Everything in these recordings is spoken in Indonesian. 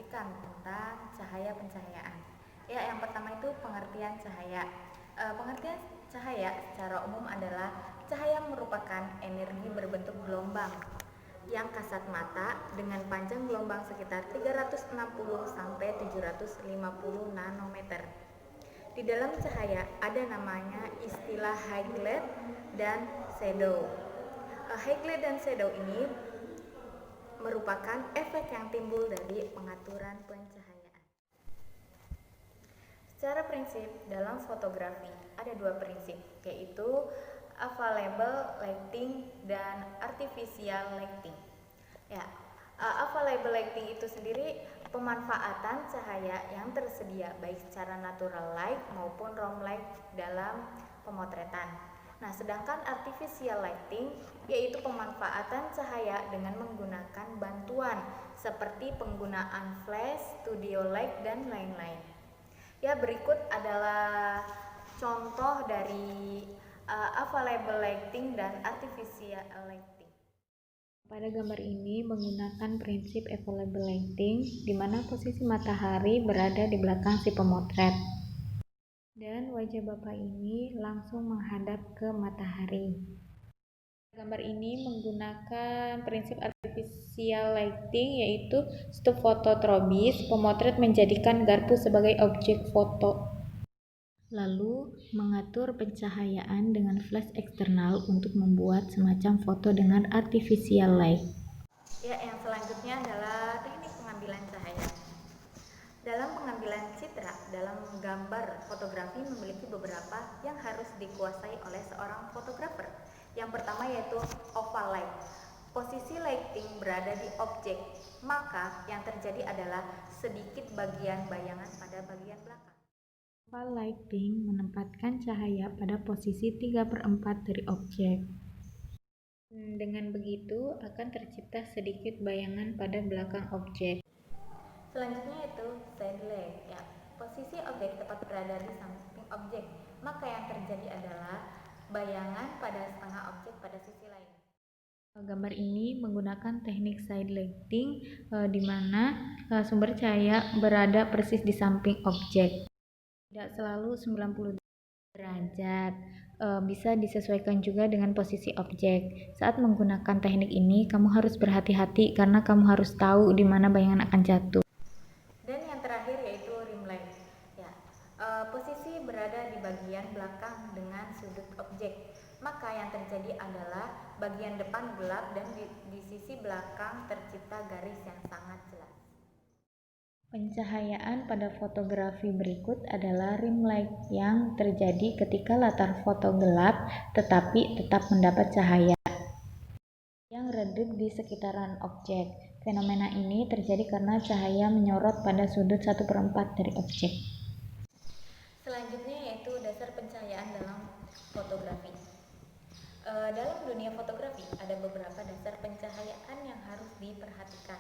perhatikan tentang cahaya pencahayaan. Ya, yang pertama itu pengertian cahaya. Pengertian cahaya secara umum adalah cahaya merupakan energi berbentuk gelombang yang kasat mata dengan panjang gelombang sekitar 360 sampai 750 nanometer. Di dalam cahaya ada namanya istilah highlight dan shadow. Highlight dan shadow ini merupakan efek yang timbul dari pengaturan pencahayaan. Secara prinsip, dalam fotografi ada dua prinsip, yaitu available lighting dan artificial lighting. Ya, available lighting itu sendiri pemanfaatan cahaya yang tersedia baik secara natural light maupun room light dalam pemotretan. Nah, sedangkan artificial lighting yaitu pemanfaatan cahaya dengan menggunakan bantuan seperti penggunaan flash, studio light, dan lain-lain. Ya, berikut adalah contoh dari available lighting dan artificial lighting. Pada gambar ini menggunakan prinsip available lighting, di mana posisi matahari berada di belakang si pemotret. Dan wajah Bapak ini langsung menghadap ke matahari. Gambar ini menggunakan prinsip artificial lighting, yaitu stop fototrobis. Pemotret menjadikan garpu sebagai objek foto, lalu mengatur pencahayaan dengan flash eksternal untuk membuat semacam foto dengan artificial light. Ya, yang selanjutnya adalah teknik pengambilan cahaya. Dalam pengambilan citra, dalam gambar fotografi memiliki beberapa yang harus dikuasai oleh seorang fotografer. Yang pertama yaitu oval light. Posisi lighting berada di objek, maka yang terjadi adalah sedikit bagian bayangan pada bagian belakang. Oval lighting menempatkan cahaya pada posisi 3/4 dari objek. Dengan begitu akan tercipta sedikit bayangan pada belakang objek. Selanjutnya yaitu side light. Ya, posisi objek tepat berada di samping objek, maka yang terjadi adalah bayangan pada setengah objek pada sisi lain. Gambar ini menggunakan teknik side lighting, di mana sumber cahaya berada persis di samping objek. Tidak selalu 90 derajat, bisa disesuaikan juga dengan posisi objek. Saat menggunakan teknik ini, kamu harus berhati-hati karena kamu harus tahu di mana bayangan akan jatuh. Dan yang terakhir yaitu rim light. Ya, posisi berada di bagian belakang dengan sudut objek, maka yang terjadi adalah bagian depan gelap dan di sisi belakang tercipta garis yang sangat jelas. Pencahayaan pada fotografi berikut adalah rim light yang terjadi ketika latar foto gelap tetapi tetap mendapat cahaya yang redup di sekitaran objek. Fenomena ini terjadi karena cahaya menyorot pada sudut 1/4 dari objek. Selanjutnya yaitu dasar pencahayaan dalam fotografi. Dalam dunia fotografi ada beberapa dasar pencahayaan yang harus diperhatikan.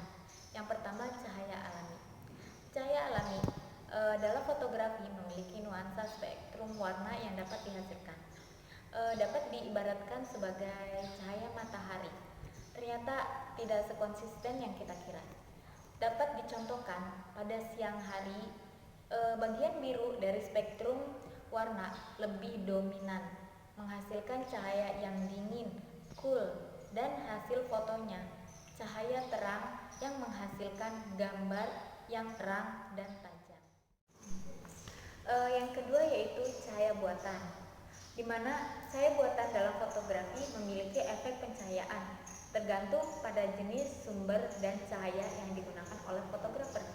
Yang pertama, cahaya alami. Cahaya alami dalam fotografi memiliki nuansa spektrum warna yang dapat dihasilkan. Dapat diibaratkan sebagai cahaya matahari. Ternyata tidak sekonsisten yang kita kira. Dapat dicontohkan pada siang hari, bagian biru dari spektrum warna lebih dominan, menghasilkan cahaya yang dingin, cool, dan hasil fotonya cahaya terang yang menghasilkan gambar yang terang dan tajam. Yang kedua yaitu cahaya buatan, di mana cahaya buatan dalam fotografi memiliki efek pencahayaan tergantung pada jenis sumber dan cahaya yang digunakan oleh fotografer.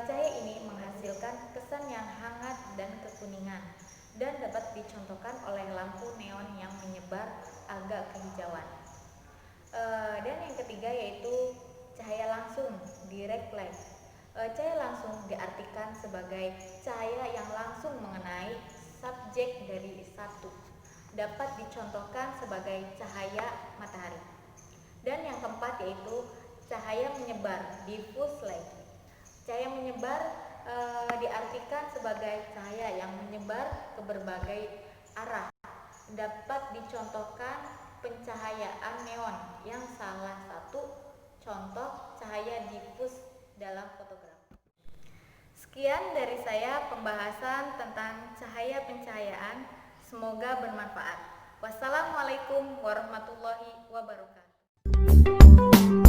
Cahaya ini menghasilkan kesan yang hangat dan kekuningan dan dapat dicontohkan oleh lampu neon yang menyebar agak kehijauan. Dan yang ketiga yaitu cahaya langsung, direct light. Cahaya langsung diartikan sebagai cahaya yang langsung mengenai subjek dari satu. Dapat dicontohkan sebagai cahaya matahari. Dan yang keempat yaitu cahaya menyebar, diffuse light. Cahaya menyebar diartikan sebagai cahaya yang menyebar ke berbagai arah. Dapat dicontohkan pencahayaan neon yang salah satu contoh cahaya diffuse dalam fotografi. Sekian dari saya pembahasan tentang cahaya pencahayaan. Semoga bermanfaat. Wassalamualaikum warahmatullahi wabarakatuh.